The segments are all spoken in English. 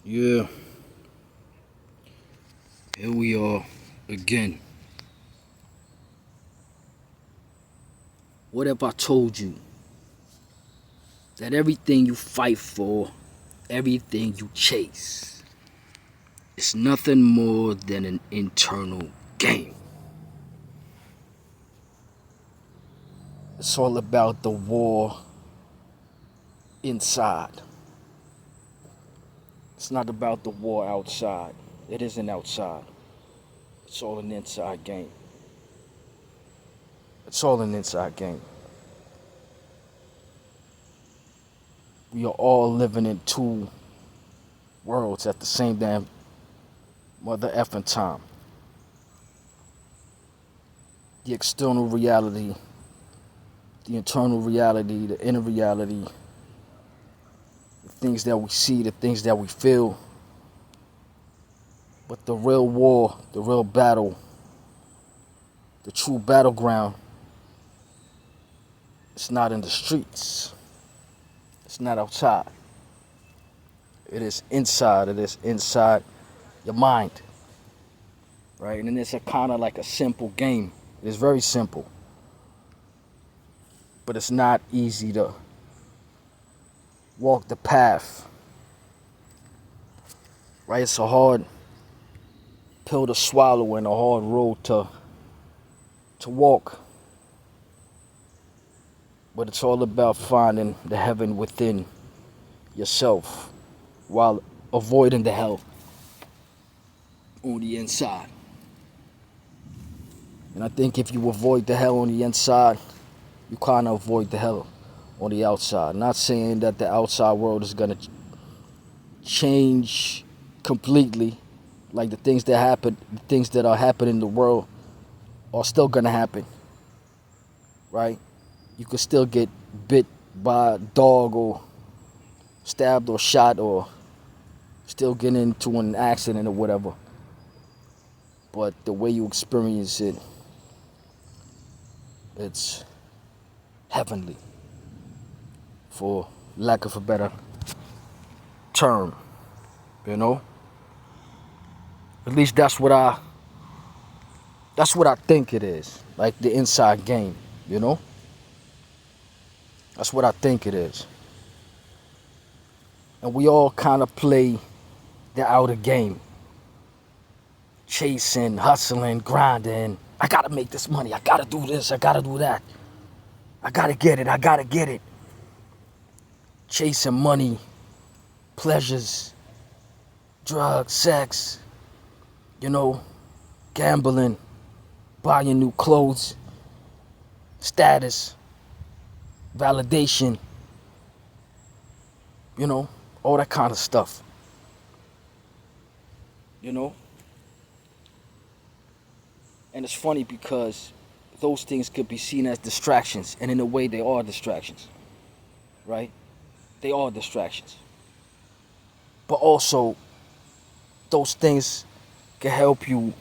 Yeah, here we are again. What if I told you that everything you fight for, everything you chase, is nothing more than an internal game? It's all about the war inside. It's not about the war outside. It isn't outside. It's all an inside game. It's all an inside game. We are all living in two worlds at the same damn mother effing time. The external reality, the internal reality, the inner reality, the things that we see, the things that we feel. But the real war, the real battle, the true battleground, it's not in the streets. It's not outside. It is inside. It is inside your mind. Right? And then it's a kind of like a simple game. It is very simple. But it's not easy to walk the path. Right? It's a hard pill to swallow and a hard road to walk. But it's all about finding the heaven within yourself while avoiding the hell on the inside. And I think if you avoid the hell on the inside, you kind of avoid the hell on the outside. Not saying that the outside world is going to change completely. Like the things that happen, the things that are happening in the world are still going to happen. Right? You could still get bit by a dog or stabbed or shot or still get into an accident or whatever. But the way you experience it, it's heavenly, for lack of a better term, you know? At least that's what I think it is. Like the inside game, you know? That's what I think it is. And we all kind of play the outer game. Chasing, hustling, grinding. I gotta make this money. I gotta do this. I gotta do that. I gotta get it. I gotta get it. Chasing money, pleasures, drugs, sex, you know, gambling, buying new clothes, status, validation, you know, all that kind of stuff. You know? And it's funny because those things could be seen as distractions, and in a way they are distractions, right? They are distractions. But also, those things can help you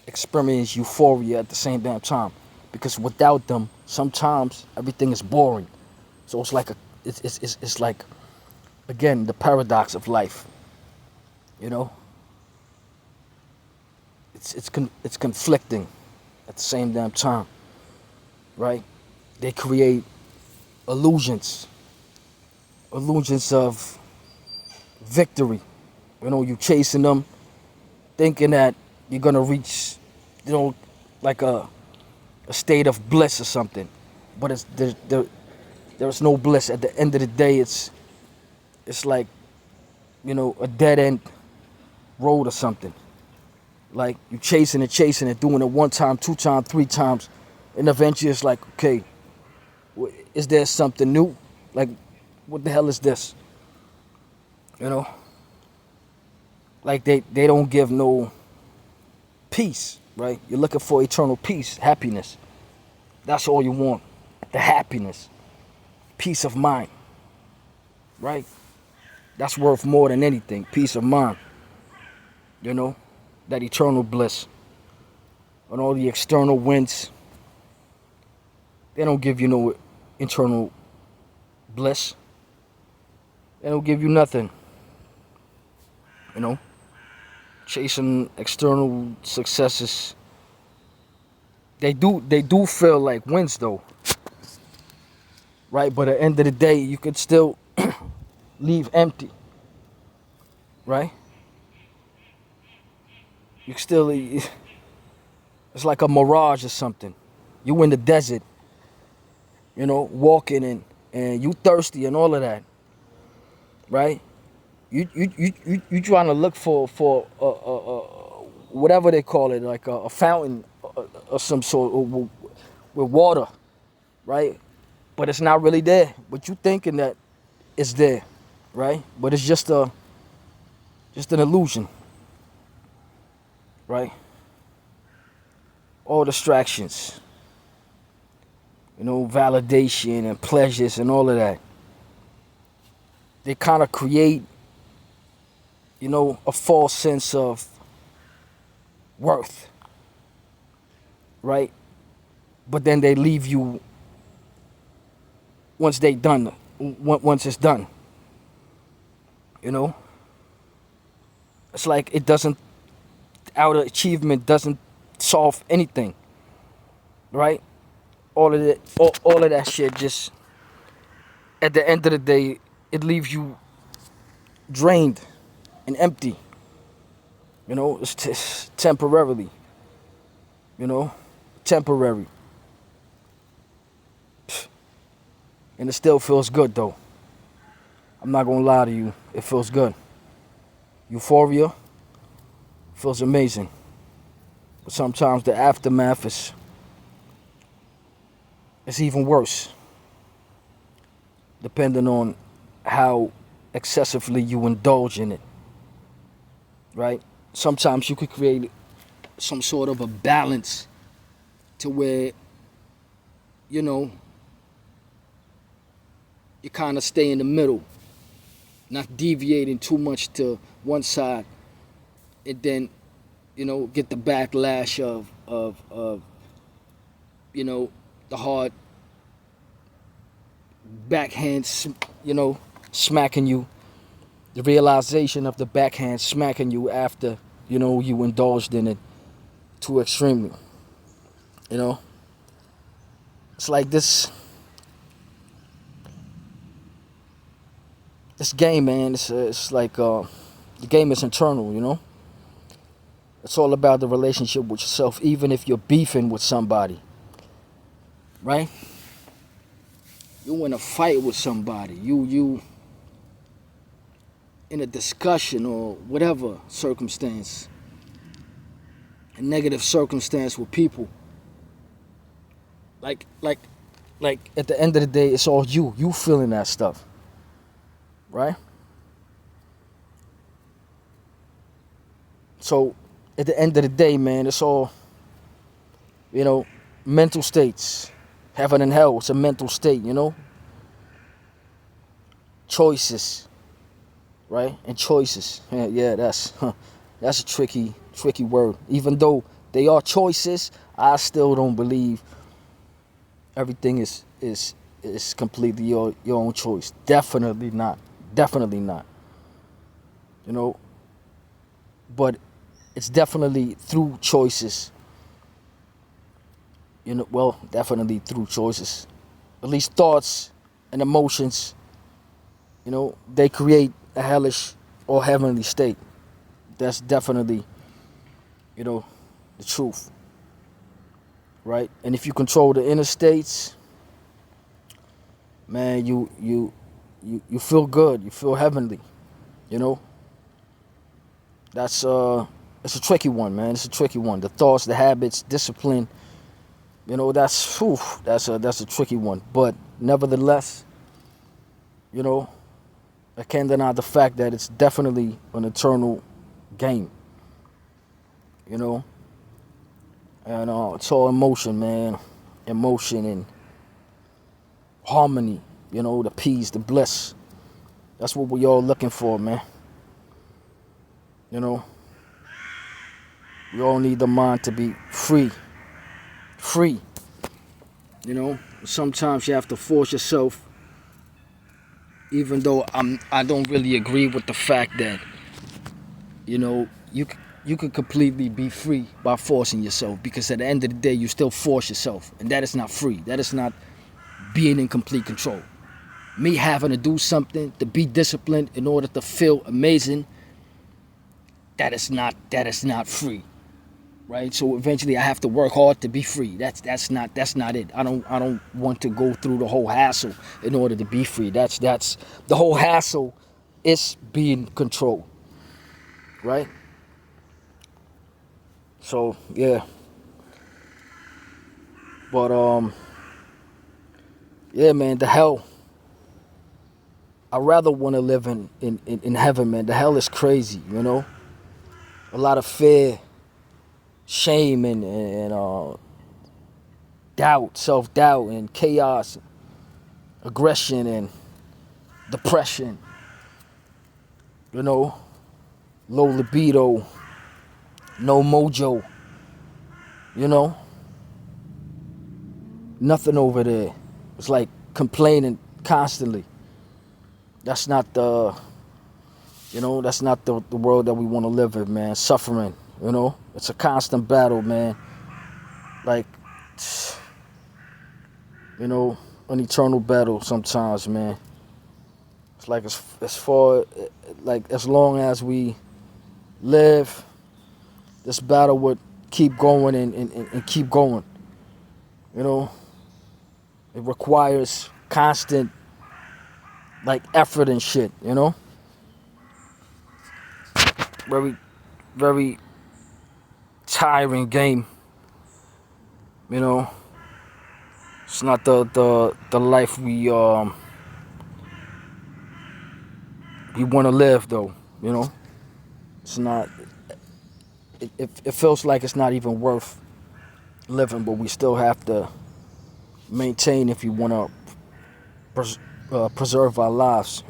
experience euphoria at the same damn time. Because without them, sometimes everything is boring. So it's like it's like, again, the paradox of life. You know, it's conflicting at the same damn time, right? They create illusions of victory. You know, you chasing them, thinking that you're gonna reach, you know, like a state of bliss or something. But there's no bliss. At the end of the day, it's like, you know, a dead end road or something. Like you chasing it, doing it one time, two times, three times, and eventually it's like, okay, is there something new? Like, what the hell is this? You know, like they don't give no peace, right? You're looking for eternal peace, happiness. That's all you want, the happiness, peace of mind, right? That's worth more than anything, peace of mind. You know, that eternal bliss. And all the external wins, they don't give you no internal bliss. They don't give you nothing. You know, chasing external successes, they do feel like wins though, right? But at the end of the day, you could still leave empty, right? You still, it's like a mirage or something. You in the desert, walking and you thirsty and all of that, right? You trying to look for whatever they call it, like a fountain or some sort with water, right? But it's not really there. But you thinking that it's there, right? But it's just an illusion, right? All distractions, validation and pleasures and all of that. They kind of create, a false sense of worth, right? But then they leave you once they done, once it's done. It's like it doesn't, outer achievement doesn't solve anything, right? All of that shit just, at the end of the day, it leaves you drained and empty. It's just temporarily, you know, temporary. And it still feels good though. I'm not gonna lie to you, it feels good. Euphoria feels amazing. But sometimes the aftermath is even worse, depending on how excessively you indulge in it. Right? Sometimes you could create some sort of a balance to where, you know, you kind of stay in the middle, not deviating too much to one side, and then, get the backlash of the hard backhand, smacking you, the realization of the backhand smacking you after, you indulged in it too extremely. It's like this game, man. It's like the game is internal. It's all about the relationship with yourself, even if you're beefing with somebody, right? You in a fight with somebody, you in a discussion or whatever circumstance, a negative circumstance with people. Like at the end of the day, it's all you feeling that stuff, right? So at the end of the day, man, it's all, mental states. Heaven and hell, it's a mental state, Choices, right? And choices. Yeah, that's a tricky word. Even though they are choices, I still don't believe everything is completely your own choice. Definitely not. Definitely not. But it's definitely through choices. Well, definitely through choices. At least thoughts and emotions, they create a hellish or heavenly state. That's definitely, the truth. Right? And if you control the inner states, man, you feel good. You feel heavenly. That's it's a tricky one, man. It's a tricky one. The thoughts, the habits, discipline. That's a tricky one. But nevertheless, I can't deny the fact that it's definitely an eternal game. And it's all emotion, man. Emotion and harmony. The peace, the bliss. That's what we all looking for, man. We all need the mind to be free. Free. Sometimes you have to force yourself, even though I don't really agree with the fact that you know, you could completely be free by forcing yourself, because at the end of the day you still force yourself, and that is not free. That is not being in complete control. Me having to do something to be disciplined in order to feel amazing, that is not free, right? So eventually I have to work hard to be free. That's not it. I don't want to go through the whole hassle in order to be free. That's the whole hassle is being controlled, right? So yeah, but yeah, man, the hell. I rather want to live in heaven, man. The hell is crazy, you know. A lot of fear, shame, and doubt, self-doubt, and chaos, aggression, and depression. You know, low libido, no mojo. You know, nothing over there. It's like complaining constantly. That's not the, that's not the world that we want to live in, man. Suffering, it's a constant battle, man. Like, an eternal battle sometimes, man. It's like as far, like as long as we live, this battle would keep going and keep going. It requires constant, like, effort and shit, Very, very tiring game, It's not the life we want to live, though, It's not. It feels like it's not even worth living, but we still have to maintain if you want to preserve our lives,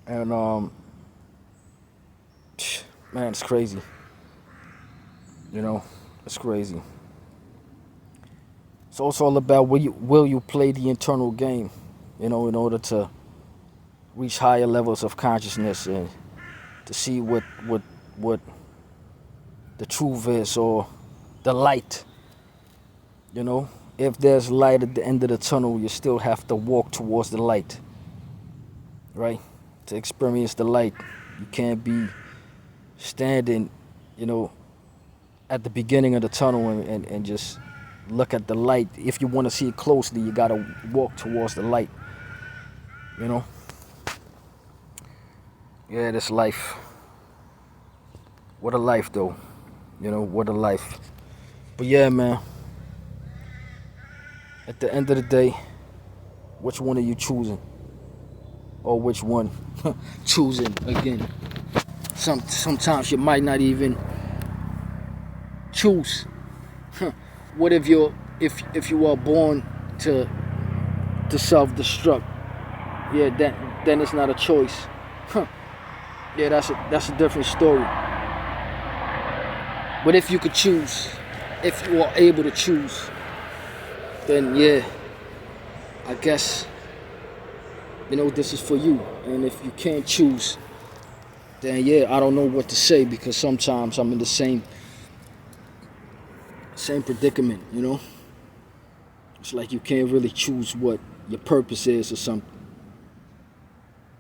And man, it's crazy. It's crazy. So it's all about will you play the internal game, in order to reach higher levels of consciousness and to see what the truth is, or the light. If there's light at the end of the tunnel, you still have to walk towards the light, right? To experience the light, you can't be standing, at the beginning of the tunnel and just look at the light. If you want to see it closely, you gotta walk towards the light, Yeah, this life. What a life, though. What a life. But yeah, man. At the end of the day, which one are you choosing? Or which one choosing again? Sometimes you might not even choose. What if you are born to self-destruct? Yeah, then it's not a choice. Yeah, that's a different story. But if you could choose, if you are able to choose, then yeah, I guess, this is for you. And if you can't choose, then yeah, I don't know what to say, because sometimes I'm in the same predicament, It's like you can't really choose what your purpose is or something.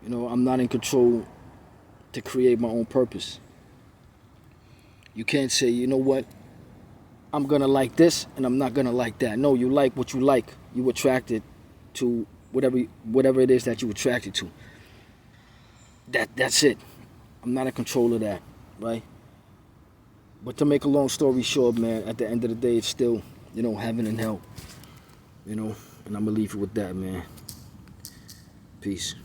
I'm not in control to create my own purpose. You can't say, you know what, I'm gonna like this and I'm not gonna like that. No, you like what you like. You attracted to whatever it is that you attracted to. That's it. I'm not in control of that, right? But to make a long story short, man, at the end of the day, it's still, heaven and hell, And I'm gonna leave you with that, man. Peace.